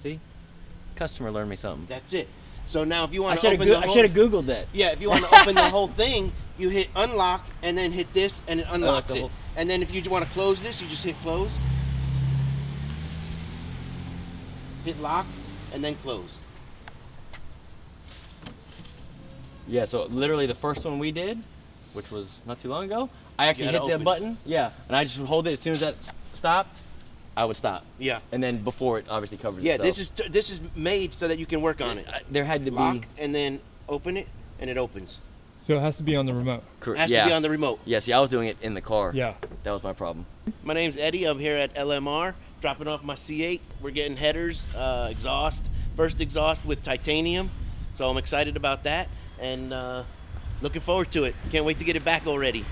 See? Customer learned me something. That's it. So now if you want to open I should have Googled that. Yeah, if you want to open the whole thing, you hit unlock and then hit this and it unlocks it. And then if you want to close this, you just hit close. Hit lock and then close. Yeah, so literally the first one we did, which was not too long ago, I actually hit the button. Yeah, and I just would hold it. As soon as that stopped, I would stop. Yeah. And then before it obviously covers itself. Yeah, this is made so that you can work on it. There had to lock, be and then open it, and it opens. So it has to be on the remote. It has to be on the remote. Yeah, see, I was doing it in the car. Yeah. That was my problem. My name's Eddie. I'm here at LMR, dropping off my C8. We're getting headers, exhaust, first exhaust with titanium. So I'm excited about that, and looking forward to it. Can't wait to get it back already.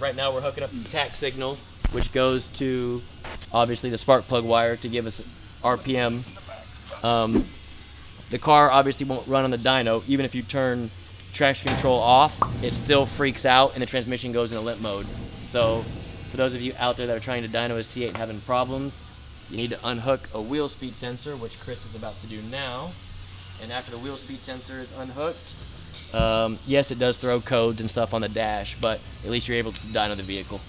Right now we're hooking up the tack signal, which goes to obviously the spark plug wire to give us RPM. The car obviously won't run on the dyno. Even if you turn traction control off, it still freaks out and the transmission goes into limp mode. So for those of you out there that are trying to dyno a C8 and having problems, you need to unhook a wheel speed sensor, which Chris is about to do now. And after the wheel speed sensor is unhooked, yes, it does throw codes and stuff on the dash, but at least you're able to dyno the vehicle.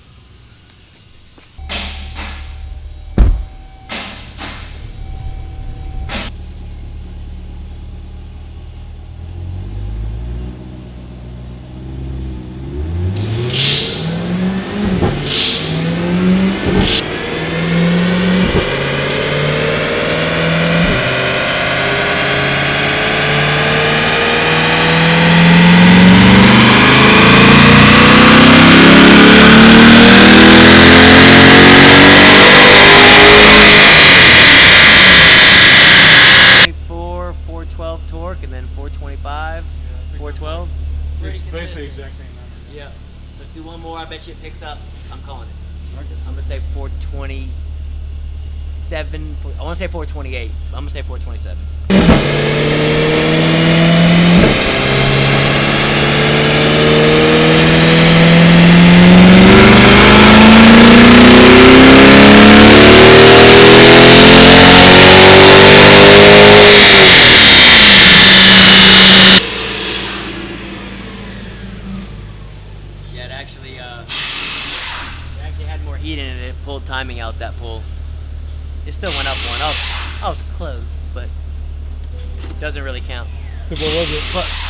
Torque and then 425, 412. Basically exact same number. Yeah. Let's do one more. I bet you it picks up. I'm calling it. Okay. I'm gonna say 427. I want to say 428. I'm gonna say 427. It actually had more heat in it. It pulled timing out that pull. It still went up one. I was close, but it doesn't really count. So what was it?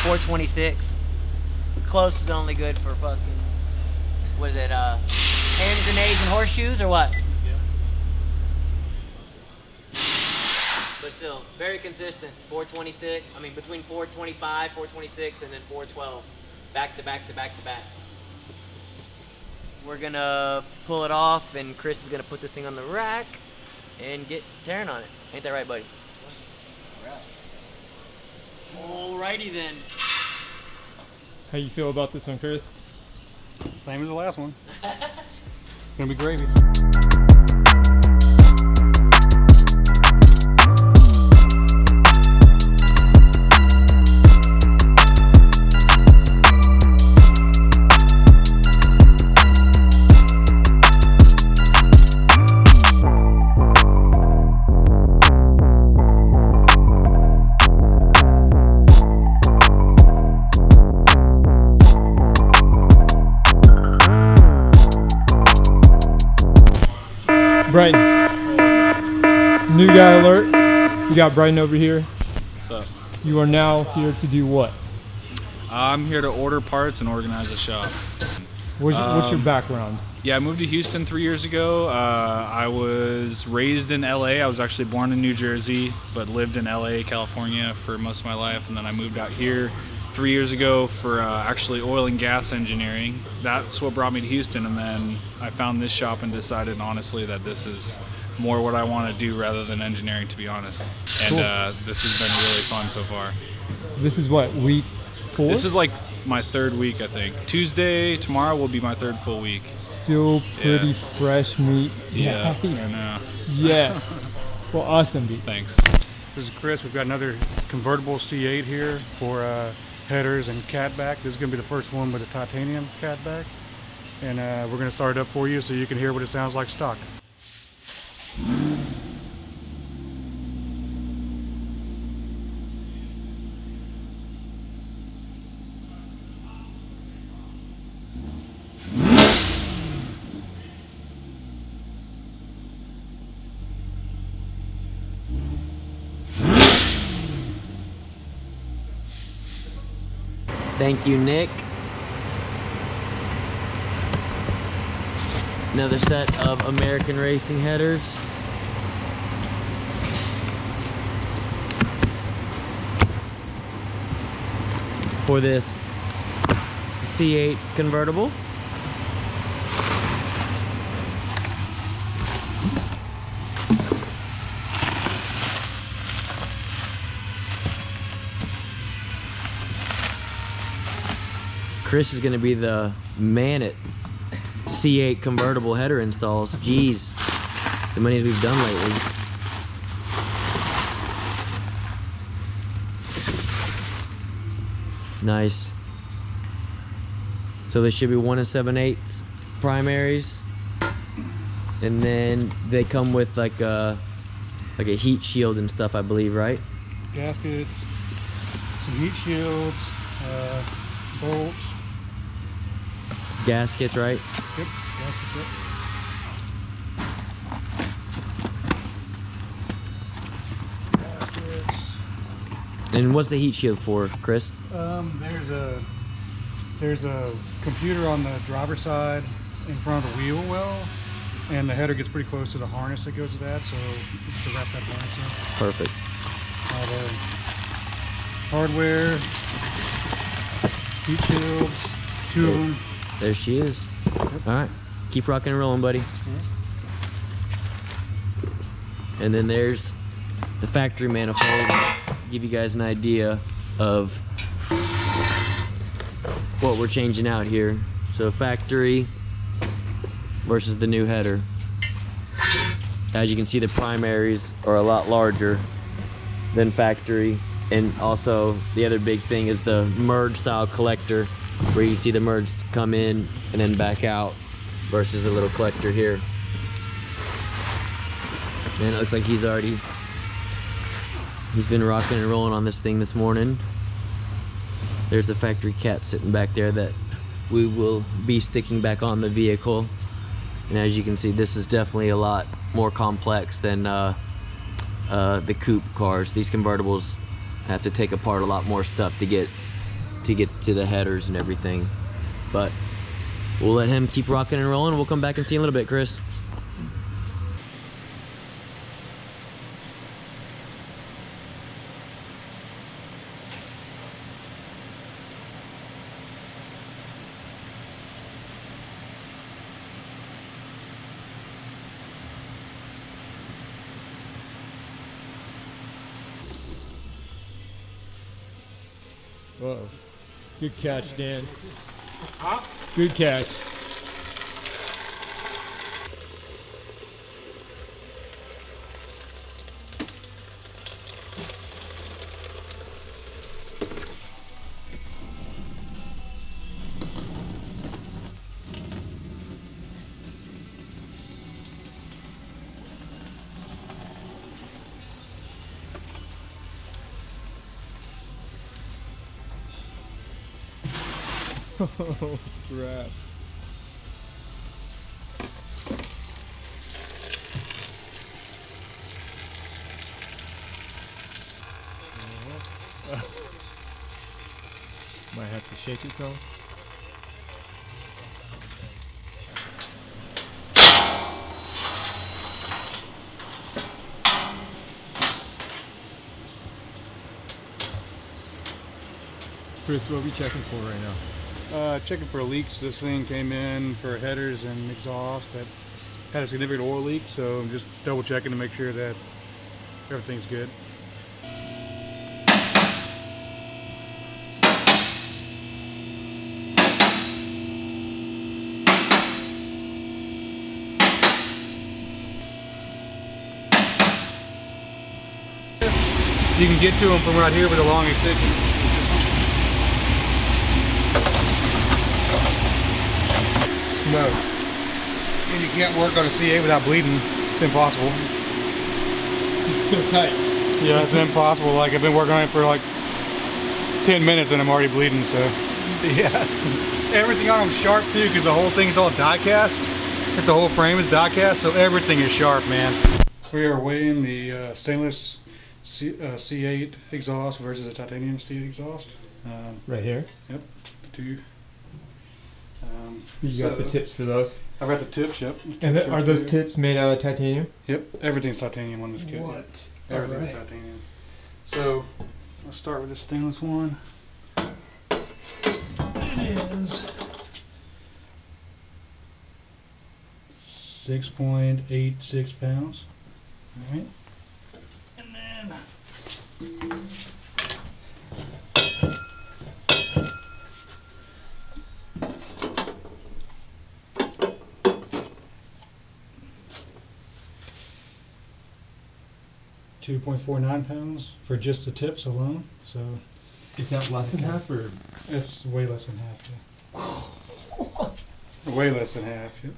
426. Close is only good for fucking, what is it, hand grenades and horseshoes or what? Yeah. But still, very consistent. 426, I mean between 425, 426, and then 412. Back to back to back to back. We're gonna pull it off and Chris is gonna put this thing on the rack and get tearing on it. Ain't that right, buddy? Alrighty then. How you feel about this one, Chris? Same as the last one. It's gonna be gravy. Brighton. New guy alert. You got Brighton over here. What's up? You are now here to do what? I'm here to order parts and organize a shop. What's your background? Yeah, I moved to Houston 3 years ago. I was raised in LA. I was actually born in New Jersey, but lived in LA, California for most of my life. And then I moved out here 3 years ago for actually oil and gas engineering. That's what brought me to Houston, and then I found this shop and decided honestly that this is more what I want to do rather than engineering, to be honest. And this has been really fun so far. This is what, week 4? This is like my 3rd week, I think. Tomorrow will be my 3rd full week. Still pretty fresh meat. Yeah, Nice. I know. Yeah. Well, awesome, dude. Thanks. This is Chris. We've got another convertible C8 here for headers and catback. This is going to be the first one with a titanium catback. And we're going to start it up for you so you can hear what it sounds like stock. Thank you, Nick. Another set of American Racing headers. For this C8 convertible. Chris is going to be the man at C8 convertible header installs. Jeez, the many we've done lately. Nice. So they should be 1 7/8 primaries, and then they come with like a heat shield and stuff, I believe, right? Gaskets, some heat shields, bolts. Gaskets, right? Yep, gaskets, yep. Gaskets. And what's the heat shield for, Chris? There's a computer on the driver's side in front of the wheel well, and the header gets pretty close to the harness that goes to that, so to wrap that harness in. Perfect. All the hardware, heat shields, 2 of them. There she is. All right, keep rocking and rolling, buddy. And then there's the factory manifold. Give you guys an idea of what we're changing out here. So factory versus the new header. As you can see, the primaries are a lot larger than factory, and also the other big thing is the merge style collector, where you see the merge come in and then back out versus a little collector here. And it looks like he's been rocking and rolling on this thing this morning. There's the factory cat sitting back there that we will be sticking back on the vehicle. And as you can see, this is definitely a lot more complex than the coupe cars. These convertibles have to take apart a lot more stuff to get to the headers and everything. But we'll let him keep rocking and rolling. We'll come back and see you in a little bit, Chris. Whoa. Good catch, Dan. Good catch. Oh, crap. Might have to shake it some. Chris, what are we checking for right now? Checking for leaks. This thing came in for headers and exhaust that had a significant oil leak, so I'm just double checking to make sure that everything's good. You can get to them from right here with a long extension. Smoke. And you can't work on a C8 without bleeding. It's impossible. It's so tight. Yeah, it's impossible. Like, I've been working on it for like 10 minutes and I'm already bleeding, so. Yeah. Everything on them's sharp too, because the whole thing's all die cast. Like, the whole frame is die cast, so everything is sharp, man. We are weighing the stainless C8 exhaust versus a titanium C8 exhaust. Right here. Yep, the two. You got the tips for those. I've got the tips, yep. And are those tips made out of titanium? Yep, everything's titanium on this kit. What? Yep. Everything's Alright. titanium. So, let's start with the stainless one. It is 6.86 pounds. Alright. And then 2.49 pounds for just the tips alone. So Is that less than half or? it's way less than half. Yeah. Way less than half. Yep.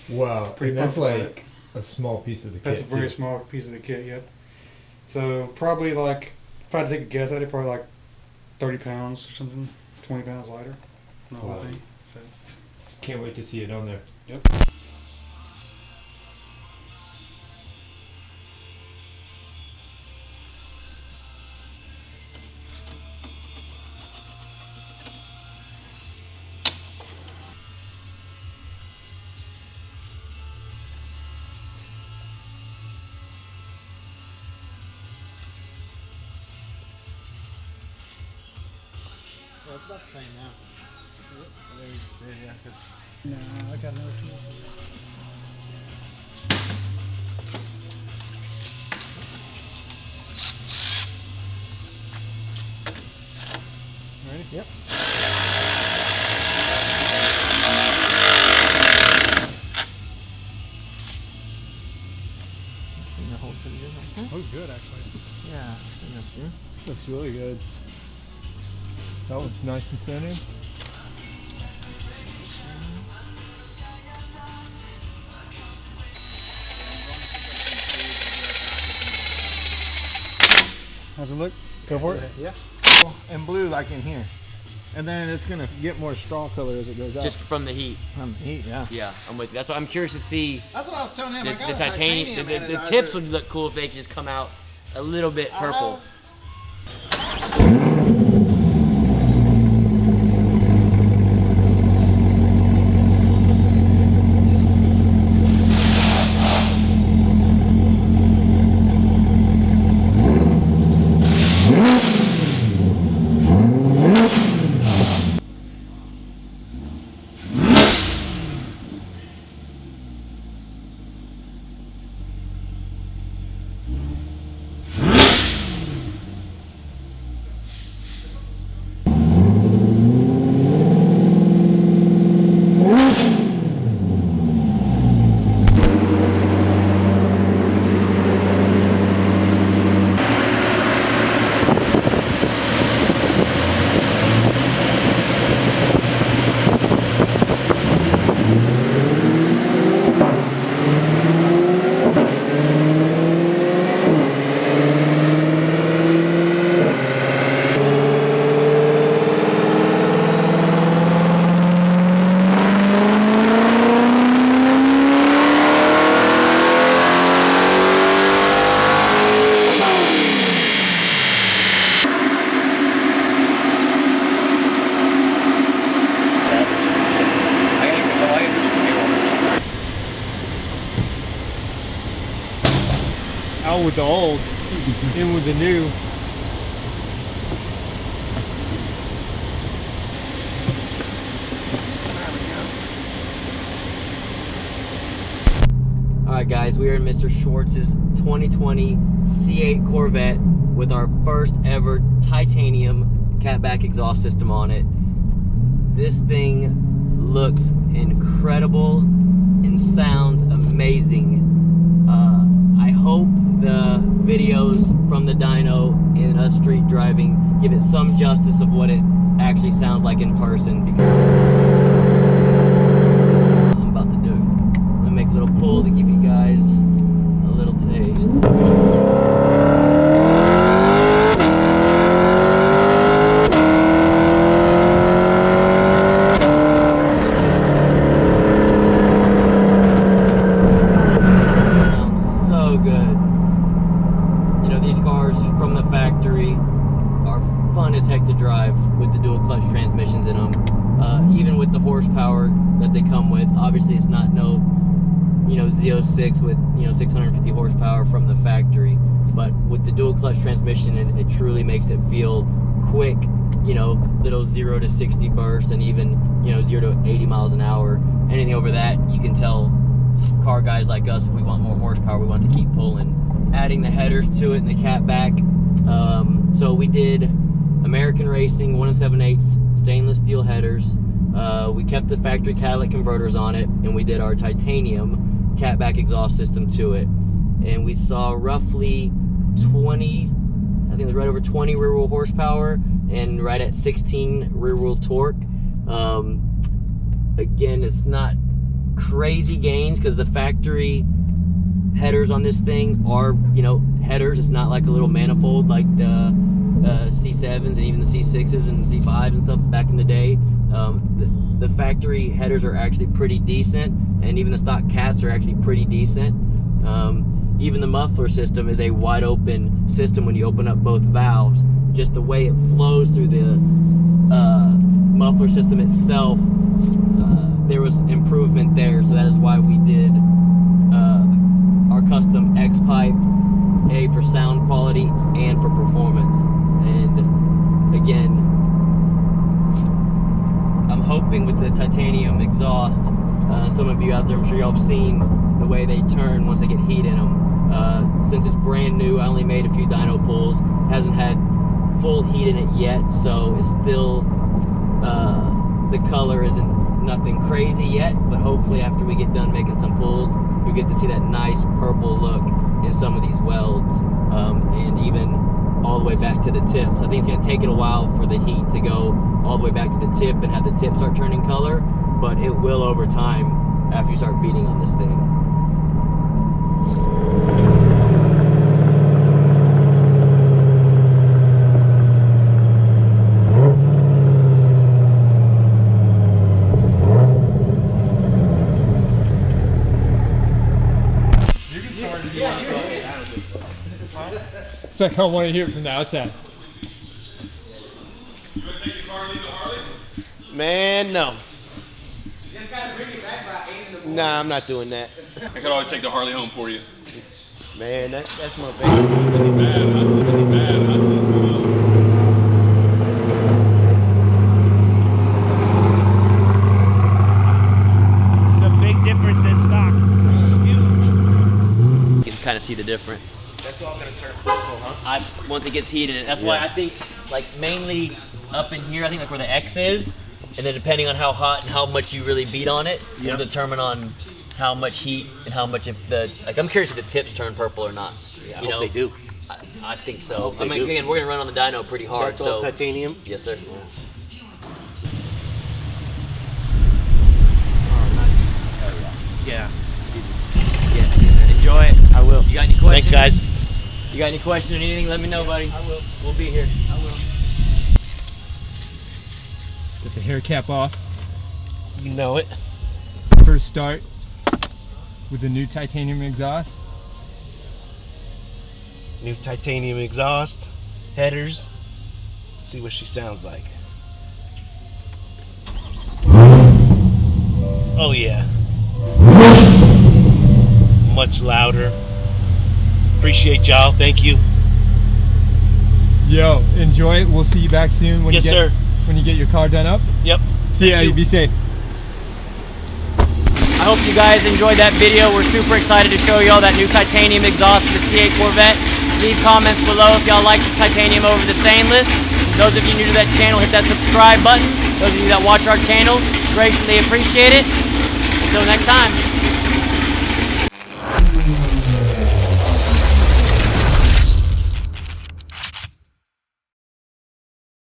Wow. Pretty And that's pumped about like a small piece of the That's a kit. very too. small piece of the kit. Yep. So probably like, if I had to take a guess at it, probably like 30 pounds or something, 20 pounds lighter. The whole Wow. thing. So, Can't wait to see it on there. yep. Well, it's about the same now. No, I got another tool. Ready? Yep. Seem to hold pretty good like that. Looks good, actually. Yeah, I think that's good. Looks really good. That one's nice and centered. How's it look? Go for it. Yeah. And blue like in here. And then it's gonna get more straw color as it goes out. Just from the heat. from the heat, yeah. Yeah, I'm with you. That's what I'm curious to see. That's what I was telling him. The, I got the a titanium, the anodizer. tips would look cool if they could just come out a little bit purple. Out with the old, in with the new. Alright guys, we are in Mr. Schwartz's 2020 C8 Corvette with our first ever titanium catback exhaust system on it. This thing looks incredible and sounds amazing. I hope the videos from the dyno and us street driving give it some justice of what it actually sounds like in person. I'm about to do it. I'm gonna make a little pull to give you guys a little taste. From the factory are fun as heck to drive with the dual clutch transmissions in them. Even with the horsepower that they come with, obviously it's not no, Z06 with 650 horsepower from the factory, but with the dual clutch transmission, it truly makes it feel quick. Little 0 to 60 bursts, and even 0 to 80 miles an hour. Anything over that, you can tell car guys like us, we want more horsepower. We want to keep pulling. Adding the headers to it and the catback. So we did American Racing 1 7/8 stainless steel headers. We kept the factory catalytic converters on it, and we did our titanium catback exhaust system to it. And we saw roughly 20, I think it was right over 20 rear wheel horsepower and right at 16 rear wheel torque. Again, it's not crazy gains because the factory headers on this thing are, headers. It's not like a little manifold like the C7s and even the C6s and C5s and stuff back in the day. The factory headers are actually pretty decent, and even the stock cats are actually pretty decent. Even the muffler system is a wide open system when you open up both valves. Just the way it flows through the muffler system itself, there was improvement there, so that is why we did our custom X pipe, for sound quality and for performance. And again, I'm hoping with the titanium exhaust, some of you out there, I'm sure y'all have seen the way they turn once they get heat in them. Since it's brand new, I only made a few dyno pulls, hasn't had full heat in it yet, so it's still, the color isn't nothing crazy yet, but hopefully after we get done making some pulls, you get to see that nice purple look in some of these welds, and even all the way back to the tips. I think it's going to take it a while for the heat to go all the way back to the tip and have the tip start turning color, but it will over time after you start beating on this thing. It's like I want to hear it from the outside. You want to take the car and leave the Harley? Man, no. You just gotta bring it back by 8 in the morning. Nah, I'm not doing that. I could always take the Harley home for you. Man, that's my baby. That's a bad hustle. That's a bad hustle. It's a big difference than stock. Huge. You can kind of see the difference. That's all gonna turn purple, huh? Once it gets heated, that's why I think, like, mainly up in here, I think like where the X is, and then depending on how hot and how much you really beat on it, will determine on how much heat and how much if the, like, I'm curious if the tips turn purple or not. Yeah, I hope they do. I think so. I mean, again, we're gonna run on the dyno pretty hard. That's all so titanium? Yes, sir. Yeah. Yeah. Enjoy it. I will. You got any questions? Thanks, guys. You got any questions or anything? Let me know, buddy. I will. We'll be here. I will. Get the hair cap off. You know it. First start with the new titanium exhaust. New titanium exhaust, headers. See what she sounds like. Oh yeah. Much louder. Appreciate y'all. Thank you. Yo, enjoy it. We'll see you back soon when Yes, you get sir. when you get your car done up. Yep. See ya. you. Be safe. I I hope you guys enjoyed that video. We're super excited to show y'all that new titanium exhaust for the C8 Corvette. Leave comments below if y'all like the titanium over the stainless. Those of you new to that channel, hit that subscribe button. Those of you that watch our channel, greatly appreciate it. Until next time.